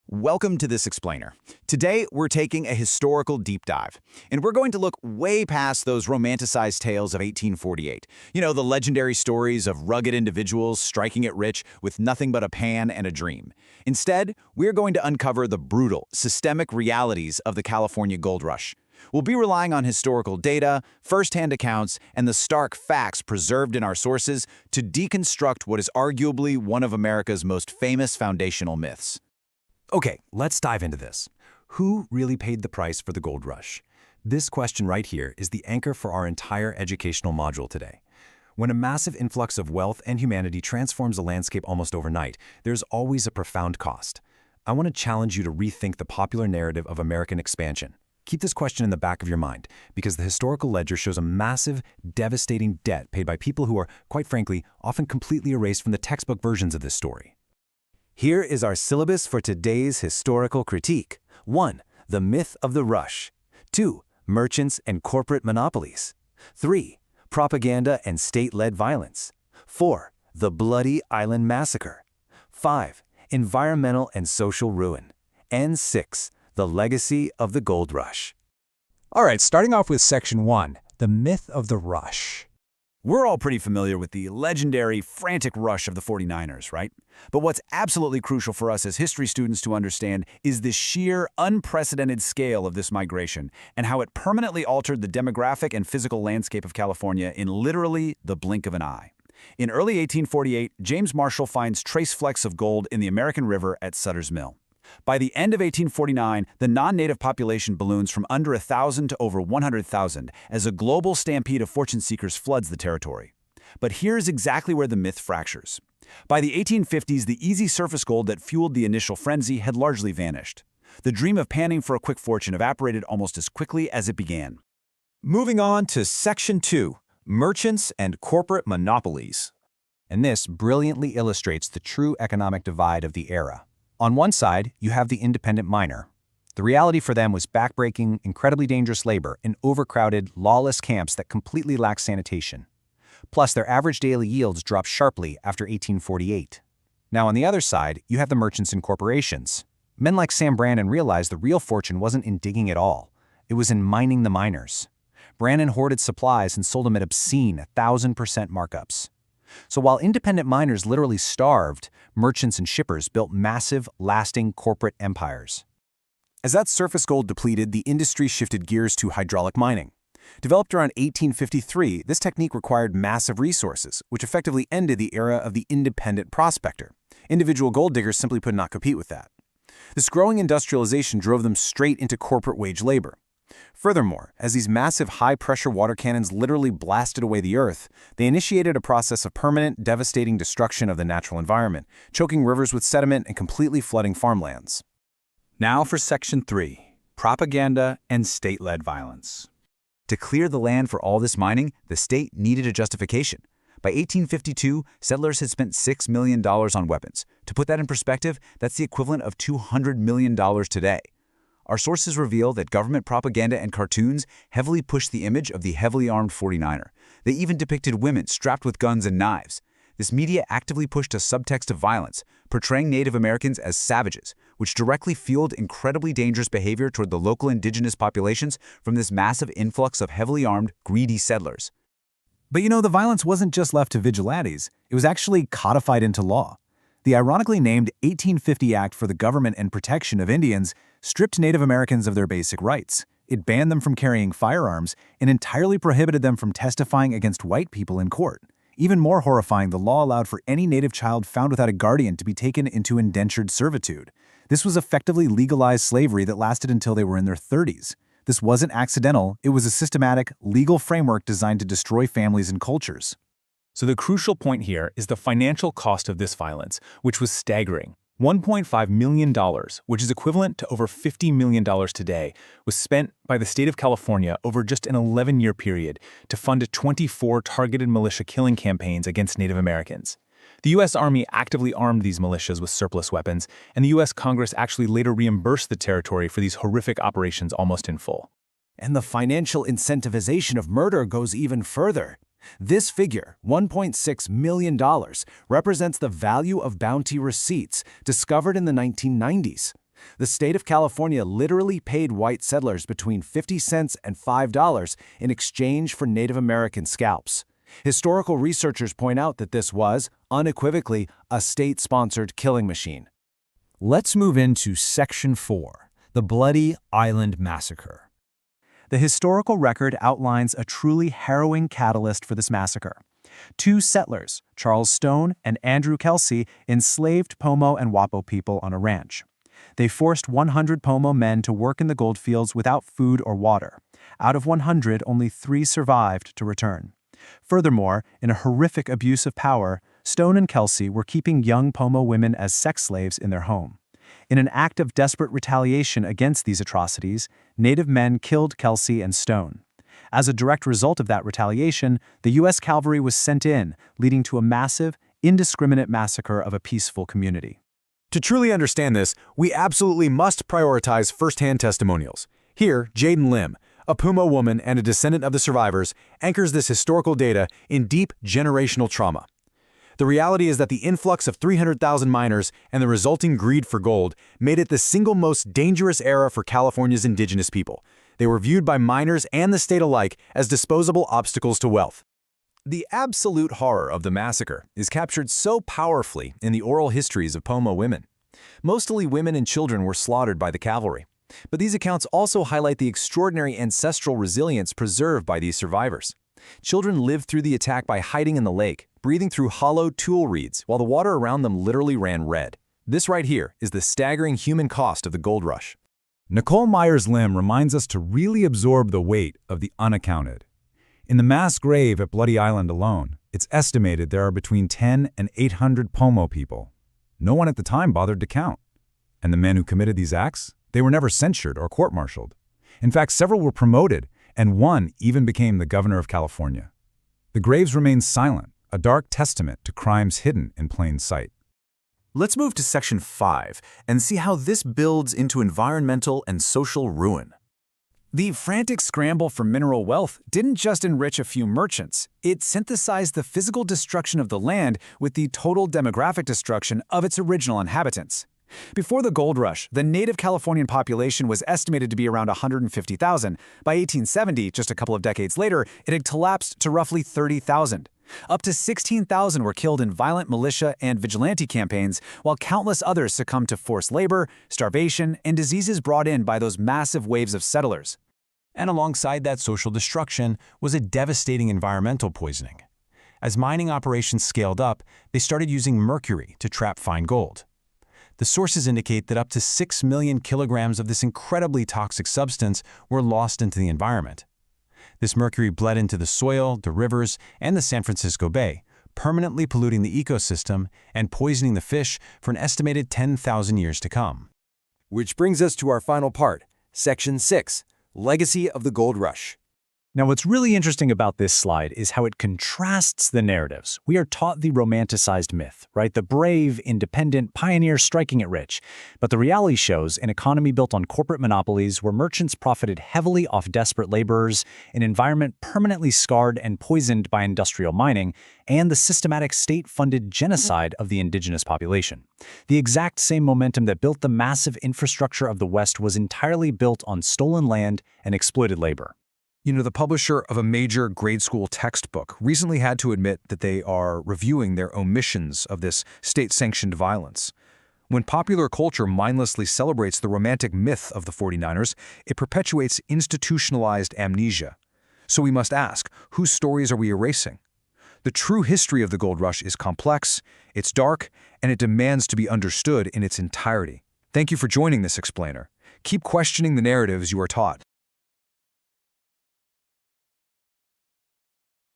Welcome to This Explainer. Today, we're taking a historical deep dive, and we're going to look way past those romanticized tales of 1848. You know, the legendary stories of rugged individuals striking it rich with nothing but a pan and a dream. Instead, we're going to uncover the brutal, systemic realities of the California gold rush. We'll be relying on historical data, first-hand accounts, and the stark facts preserved in our sources to deconstruct what is arguably one of America's most famous foundational myths. Okay, let's dive into this. Who really paid the price for the gold rush? This question right here is the anchor for our entire educational module today. When a massive influx of wealth and humanity transforms a landscape almost overnight, there's always a profound cost. I want to challenge you to rethink the popular narrative of American expansion. Keep this question in the back of your mind, because the historical ledger shows a massive, devastating debt paid by people who are, quite frankly, often completely erased from the textbook versions of this story. Here is our syllabus for today's historical critique. 1. The myth of the rush. 2. Merchants and corporate monopolies. 3. Propaganda and state-led violence. 4. The Bloody Island Massacre. 5. Environmental and social ruin. And 6. The legacy of the gold rush. All right, starting off with Section 1, the myth of the rush. We're all pretty familiar with the legendary, frantic rush of the 49ers, right? But what's absolutely crucial for us as history students to understand is the sheer, unprecedented scale of this migration and how it permanently altered the demographic and physical landscape of California in literally the blink of an eye. In early 1848, James Marshall finds trace flecks of gold in the American River at Sutter's Mill. By the end of 1849, the non-native population balloons from under 1,000 to over 100,000 as a global stampede of fortune seekers floods the territory. But here's exactly where the myth fractures. By the 1850s, the easy surface gold that fueled the initial frenzy had largely vanished. The dream of panning for a quick fortune evaporated almost as quickly as it began. Moving on to Section 2, merchants and corporate monopolies. And this brilliantly illustrates the true economic divide of the era. On one side, you have the independent miner. The reality for them was backbreaking, incredibly dangerous labor in overcrowded, lawless camps that completely lacked sanitation. Plus, their average daily yields dropped sharply after 1848. Now, on the other side, you have the merchants and corporations. Men like Sam Brannan realized the real fortune wasn't in digging at all. It was in mining the miners. Brannan hoarded supplies and sold them at obscene 1,000% markups. So while independent miners literally starved, merchants and shippers built massive, lasting corporate empires. As that surface gold depleted, the industry shifted gears to hydraulic mining. Developed around 1853, this technique required massive resources, which effectively ended the era of the independent prospector. Individual gold diggers simply could not compete with that. This growing industrialization drove them straight into corporate wage labor. Furthermore, as these massive high-pressure water cannons literally blasted away the earth, they initiated a process of permanent, devastating destruction of the natural environment, choking rivers with sediment and completely flooding farmlands. Now for Section 3, propaganda and state-led violence. To clear the land for all this mining, the state needed a justification. By 1852, settlers had spent $6 million on weapons. To put that in perspective, that's the equivalent of $200 million today. Our sources reveal that government propaganda and cartoons heavily pushed the image of the heavily armed 49er. They even depicted women strapped with guns and knives. This media actively pushed a subtext of violence, portraying Native Americans as savages, which directly fueled incredibly dangerous behavior toward the local indigenous populations from this massive influx of heavily armed, greedy settlers. But you know, the violence wasn't just left to vigilantes. It was actually codified into law. The ironically named 1850 Act for the Government and Protection of Indians stripped Native Americans of their basic rights. It banned them from carrying firearms and entirely prohibited them from testifying against white people in court. Even more horrifying, the law allowed for any Native child found without a guardian to be taken into indentured servitude. This was effectively legalized slavery that lasted until they were in their 30s. This wasn't accidental, it was a systematic, legal framework designed to destroy families and cultures. So the crucial point here is the financial cost of this violence, which was staggering. $1.5 million, which is equivalent to over $50 million today, was spent by the state of California over just an 11-year period to fund 24 targeted militia killing campaigns against Native Americans. The U.S. Army actively armed these militias with surplus weapons, and the U.S. Congress actually later reimbursed the territory for these horrific operations almost in full. And the financial incentivization of murder goes even further. This figure, $1.6 million, represents the value of bounty receipts discovered in the 1990s. The state of California literally paid white settlers between 50 cents and $5 in exchange for Native American scalps. Historical researchers point out that this was, unequivocally, a state-sponsored killing machine. Let's move into Section 4, the Bloody Island Massacre. The historical record outlines a truly harrowing catalyst for this massacre. Two settlers, Charles Stone and Andrew Kelsey, enslaved Pomo and Wapo people on a ranch. They forced 100 Pomo men to work in the goldfields without food or water. Out of 100, only 3 survived to return. Furthermore, in a horrific abuse of power, Stone and Kelsey were keeping young Pomo women as sex slaves in their home. In an act of desperate retaliation against these atrocities, Native men killed Kelsey and Stone. As a direct result of that retaliation, the U.S. cavalry was sent in, leading to a massive, indiscriminate massacre of a peaceful community. To truly understand this, we absolutely must prioritize first-hand testimonials. Here, Jaden Lim, a Pomo woman and a descendant of the survivors, anchors this historical data in deep generational trauma. The reality is that the influx of 300,000 miners and the resulting greed for gold made it the single most dangerous era for California's indigenous people. They were viewed by miners and the state alike as disposable obstacles to wealth. The absolute horror of the massacre is captured so powerfully in the oral histories of Pomo women. Mostly women and children were slaughtered by the cavalry. But these accounts also highlight the extraordinary ancestral resilience preserved by these survivors. Children lived through the attack by hiding in the lake, breathing through hollow tool reeds while the water around them literally ran red. This right here is the staggering human cost of the gold rush. Nicole Myers-Lim reminds us to really absorb the weight of the unaccounted. In the mass grave at Bloody Island alone, it's estimated there are between 10 and 800 Pomo people. No one at the time bothered to count. And the men who committed these acts, they were never censured or court-martialed. In fact, several were promoted, and one even became the governor of California. The graves remain silent, a dark testament to crimes hidden in plain sight. Let's move to Section 5 and see how this builds into environmental and social ruin. The frantic scramble for mineral wealth didn't just enrich a few merchants. It synthesized the physical destruction of the land with the total demographic destruction of its original inhabitants. Before the gold rush, the native Californian population was estimated to be around 150,000. By 1870, just a couple of decades later, it had collapsed to roughly 30,000. Up to 16,000 were killed in violent militia and vigilante campaigns, while countless others succumbed to forced labor, starvation, and diseases brought in by those massive waves of settlers. And alongside that social destruction was a devastating environmental poisoning. As mining operations scaled up, they started using mercury to trap fine gold. The sources indicate that up to 6 million kilograms of this incredibly toxic substance were lost into the environment. This mercury bled into the soil, the rivers, and the San Francisco Bay, permanently polluting the ecosystem and poisoning the fish for an estimated 10,000 years to come. Which brings us to our final part, Section 6, Legacy of the Gold Rush. Now, what's really interesting about this slide is how it contrasts the narratives. We are taught the romanticized myth, right? The brave, independent pioneer striking it rich. But the reality shows an economy built on corporate monopolies where merchants profited heavily off desperate laborers, an environment permanently scarred and poisoned by industrial mining, and the systematic state-funded genocide of the indigenous population. The exact same momentum that built the massive infrastructure of the West was entirely built on stolen land and exploited labor. You know, the publisher of a major grade school textbook recently had to admit that they are reviewing their omissions of this state-sanctioned violence. When popular culture mindlessly celebrates the romantic myth of the 49ers, it perpetuates institutionalized amnesia. So we must ask, whose stories are we erasing? The true history of the gold rush is complex, it's dark, and it demands to be understood in its entirety. Thank you for joining this explainer. Keep questioning the narratives you are taught.